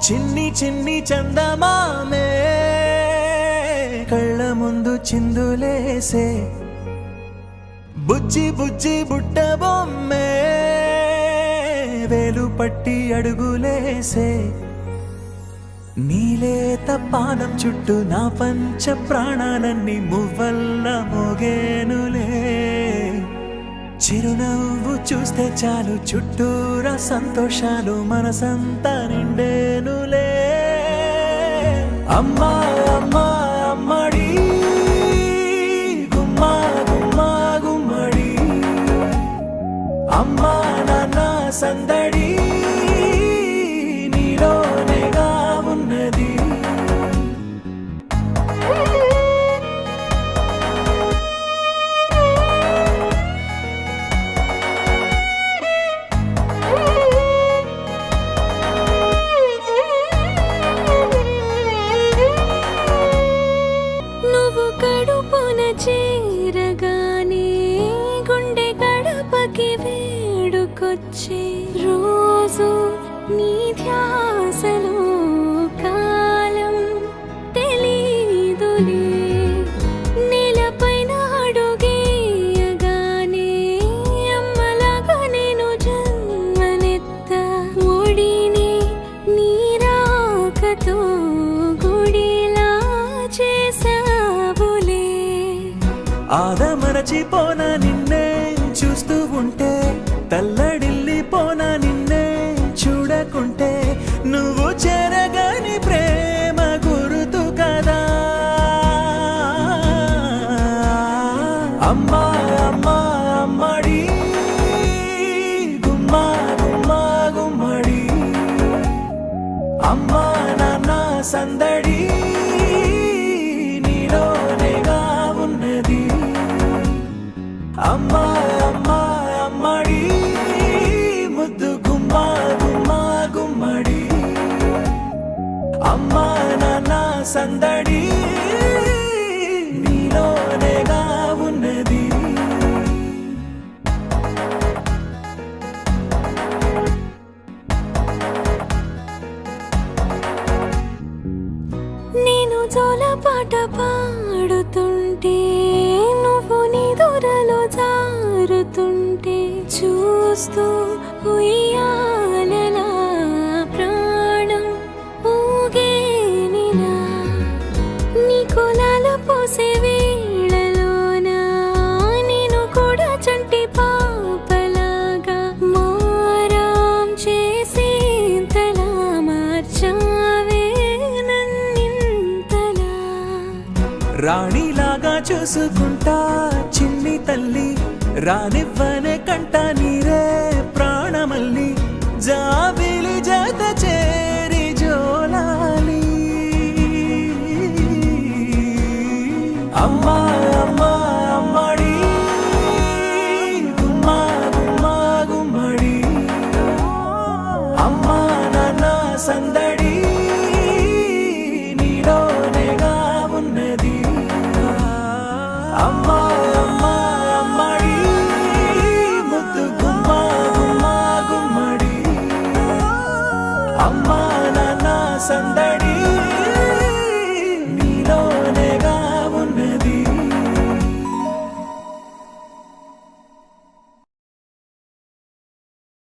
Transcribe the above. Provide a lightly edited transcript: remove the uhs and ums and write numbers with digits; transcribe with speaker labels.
Speaker 1: చిన్ని చిన్ని చందమామే కళ్ళ ముందు చిందులేసే బుజ్జి బుజ్జి బుట్ట బొమ్మే వేలు పట్టి అడుగులేసే నీలేత పానం చుట్టూ నా పంచ ప్రాణాలన్నీ మువ్వల్ల మోగేనులే చిరునవ్వు చూస్తే చాలు చుట్టూరా సంతోషాలు మనసంతా నిండేనులే అమ్మా అమ్మా అమ్మడి గుమ్మా గుమ్మా గుమ్మడి అమ్మా నాన్న సందడి నీలోనేగా ఉన్నది
Speaker 2: చేరగానే గుండె గడపకి వేడుకొచ్చే రోజు నీ ధ్యాసలో కాలం తెలీదులే నేలపైన అడుగేయగానే అమ్మలాగా నేను జన్మనెత్త ఒడిని నీ రాకతో గుడిలా చేసావులే
Speaker 1: ఆదమరచిపోనా నిన్నే చూస్తూ ఉంటే తల్లడిల్లిపోనా నిన్నే చూడకుంటే నువ్వు చెరగని ప్రేమ గురుతు కదా అమ్మా అమ్మా అమ్మడి గుమ్మా గుమ్మా గుమ్మడి అమ్మా నాన్న సందడి నీలోనేగా ఉన్నది అమ్మా అమ్మా అమ్మడి ముద్దు గుమ్మా గుమ్మా గుమ్మడి అమ్మా నాన్న సందడి నీలోనేగా ఉన్నది
Speaker 2: నేను జోలపాట పాడుతుంటే నువ్వు నీ దూరలో జారుతుంటే చూస్తూ ఉయ్యాలలా ప్రాణం ఊగేనిలా నీ కులాల పోసే వేళలోనా నేను కూడా చంటి పాపలాగా మారాం చేసేంతలా మార్చావే నన్నింతలా
Speaker 1: రాణిలాగా చూసుకుంటా చిన్ని తల్లి రానివ్వనే కంట నీరే ప్రాణమల్లి జాబిలి జత చేరి జోలాలి అమ్మా